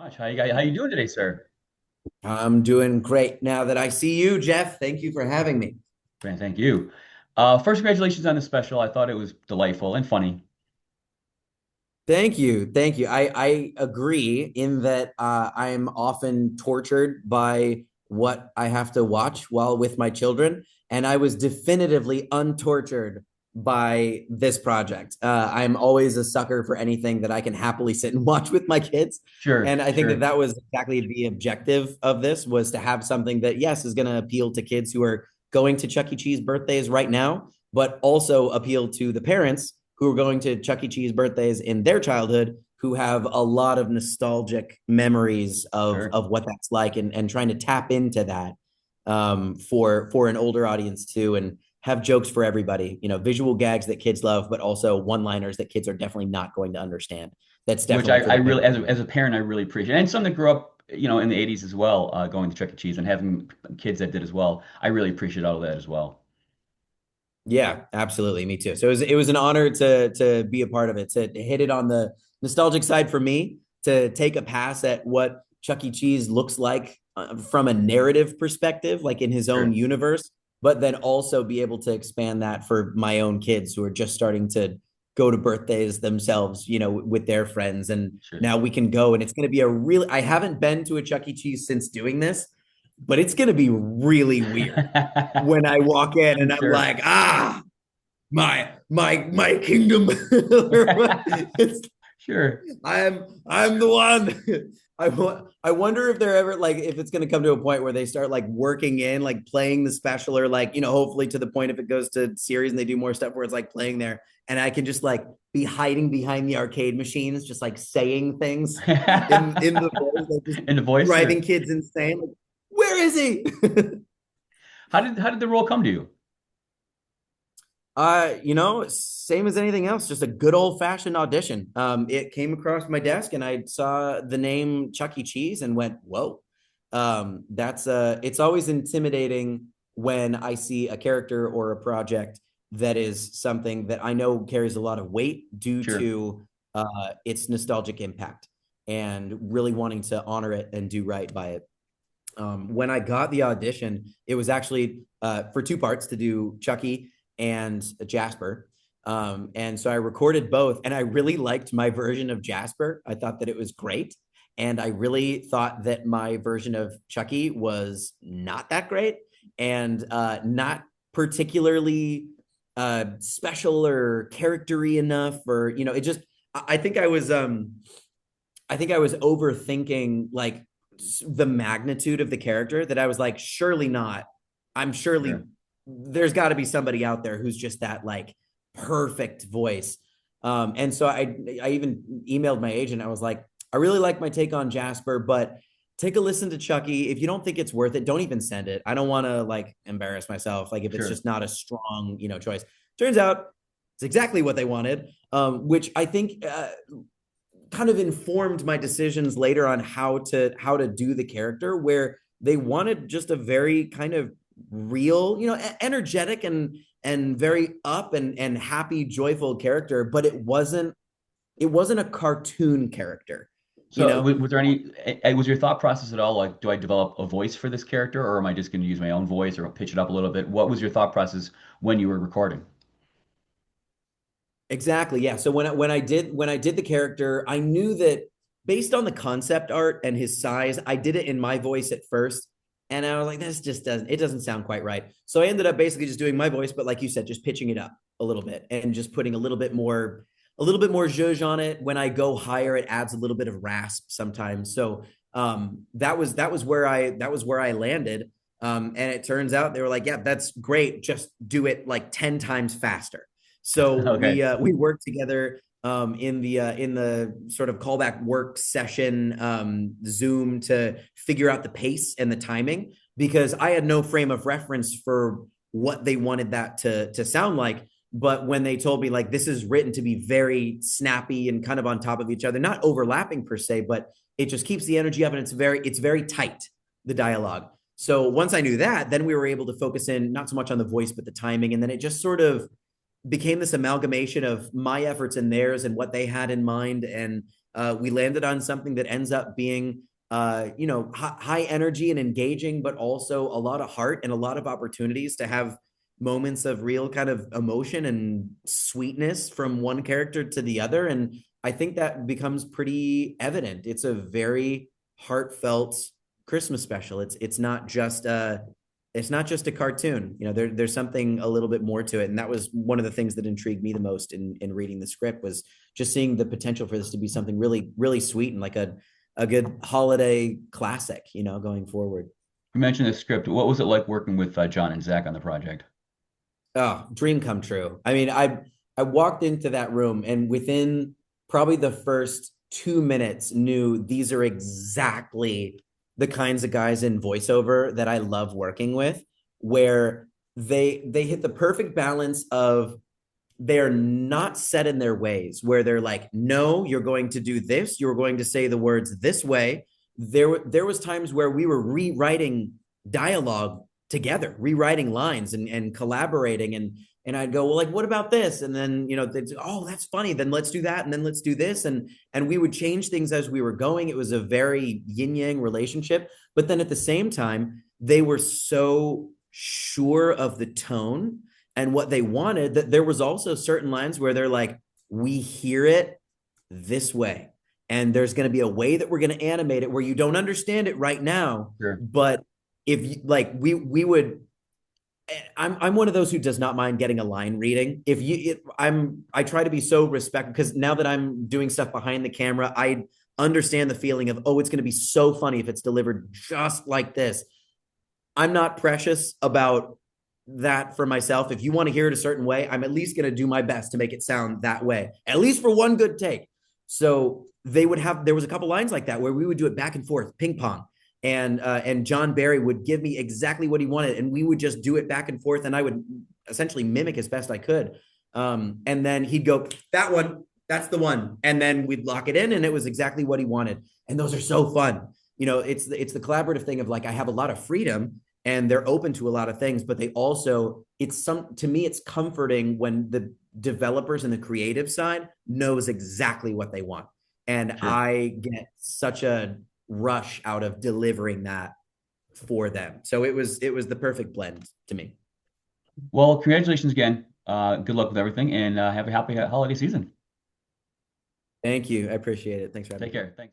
Much. How you doing today, sir? I'm doing great now that I see you, Jeff. Thank you for having me. Man, thank you. First, congratulations on the special. I thought it was delightful and funny. Thank you. Thank you. I agree in that I'm often tortured by what I have to watch while with my children. And I was definitively untortured by this project. I'm always a sucker for anything that I can happily sit and watch with my kids. And Sure, I think that sure. that was exactly the objective of this was to have something that, yes, is going to appeal to kids who are going to Chuck E. Cheese birthdays right now, but also appeal to the parents who are going to Chuck E. Cheese birthdays in their childhood who have a lot of nostalgic memories Sure. of what that's like and trying to tap into that for an older audience too and have jokes for everybody, visual gags that kids love, but also one-liners that kids are definitely not going to understand. That's Which definitely for I the really, parents. as a parent, I really appreciate. And some that grew up, in the 80s as well, going to Chuck E. Cheese and having kids that did as well. I really appreciate all of that as well. Yeah, absolutely. Me too. So it was an honor to be a part of it, to hit it on the nostalgic side for me, to take a pass at what Chuck E. Cheese looks like from a narrative perspective, like in his own Sure, universe, but then also be able to expand that for my own kids who are just starting to go to birthdays themselves, with their friends. And sure. now we can go, and it's going to be I haven't been to a Chuck E. Cheese since doing this, but it's going to be really weird when I walk in and I'm I'm sure. like, my kingdom. It's, Sure. I'm the one. I wonder if they're ever like if it's going to come to a point where they start like working in like playing the special or like hopefully to the point if it goes to series and they do more stuff where it's like playing there and I can just like be hiding behind the arcade machines just like saying things in the voice like just In the voice, driving sure. kids insane like, where is he? How did the role come to you? Same as anything else, just a good old fashioned audition. It came across my desk and I saw the name Chuck E. Cheese and went, whoa. It's always intimidating when I see a character or a project that is something that I know carries a lot of weight due Sure. to its nostalgic impact and really wanting to honor it and do right by it. When I got the audition, it was actually for two parts to do Chucky and Jasper. And so I recorded both, and I really liked my version of Jasper. I thought that it was great. And I really thought that my version of Chucky was not that great and not particularly special or charactery enough, or, it just, I think I think I was overthinking like the magnitude of the character that I was like, surely not. I'm surely Sure. there's got to be somebody out there who's just that like perfect voice. And so I even emailed my agent. I was like, I really like my take on Jasper, but take a listen to Chucky. If you don't think it's worth it, don't even send it. I don't want to like embarrass myself. Like if it's Sure. just not a strong, choice. Turns out it's exactly what they wanted, which I think kind of informed my decisions later on how to do the character where they wanted just a very kind of real energetic and very up and happy joyful character but it wasn't a cartoon character you So, know was there was your thought process at all like, do I develop a voice for this character, or am I just going to use my own voice or pitch it up a little bit? What was your thought process when you were recording? Exactly. Yeah. So when I did the character, I knew that based on the concept art and his size, I did it in my voice at first. And I was like, this just doesn't sound quite right. So I ended up basically just doing my voice, but like you said, just pitching it up a little bit and just putting a little bit more zhuzh on it. When I go higher, it adds a little bit of rasp sometimes. So that was where I landed. And it turns out they were like, yeah, that's great. Just do it like 10 times faster. So we Okay. uh, we worked together in the sort of callback work session Zoom to figure out the pace and the timing because I had no frame of reference for what they wanted that to sound like. But when they told me like this is written to be very snappy and kind of on top of each other, not overlapping per se, but it just keeps the energy up and it's very tight, the dialogue. So once I knew that, then we were able to focus in not so much on the voice but the timing, and then it just sort of became this amalgamation of my efforts and theirs and what they had in mind. And we landed on something that ends up being, high energy and engaging, but also a lot of heart and a lot of opportunities to have moments of real kind of emotion and sweetness from one character to the other. And I think that becomes pretty evident. It's a very heartfelt Christmas special. It's not just a cartoon. There's something a little bit more to it. And that was one of the things that intrigued me the most in reading the script, was just seeing the potential for this to be something really, really sweet and like a good holiday classic, going forward. You mentioned the script. What was it like working with John and Zach on the project? Oh, dream come true. I mean, I walked into that room and within probably the first 2 minutes knew these are exactly the kinds of guys in voiceover that I love working with, where they hit the perfect balance of, they're not set in their ways, where they're like, no, you're going to do this, you're going to say the words this way. There was times where we were rewriting dialogue together, rewriting lines and collaborating, and I'd go, well, like, what about this? And then, they'd say, oh, that's funny. Then let's do that. And then let's do this. And we would change things as we were going. It was a very yin yang relationship. But then at the same time, they were so sure of the tone and what they wanted that there was also certain lines where they're like, we hear it this way. And there's going to be a way that we're going to animate it where you don't understand it right now. Sure. But if you, like, we would, I'm one of those who does not mind getting a line reading. I try to be so respectful, because now that I'm doing stuff behind the camera, I understand the feeling of, oh, it's going to be so funny if it's delivered just like this. I'm not precious about that for myself. If you want to hear it a certain way, I'm at least going to do my best to make it sound that way, at least for one good take. So there was a couple lines like that where we would do it back and forth, ping pong. And John Barry would give me exactly what he wanted, and we would just do it back and forth, and I would essentially mimic as best I could. And then he'd go, that one, that's the one. And then we'd lock it in, and it was exactly what he wanted. And those are so fun. It's the collaborative thing of, like, I have a lot of freedom and they're open to a lot of things, but they also, to me, it's comforting when the developers and the creative side knows exactly what they want. And sure. I get such a rush out of delivering that for them. So it was the perfect blend to me. Well, congratulations again. Good luck with everything, and have a happy holiday season. Thank you. I appreciate it. Thanks for having me. Take care. Thanks.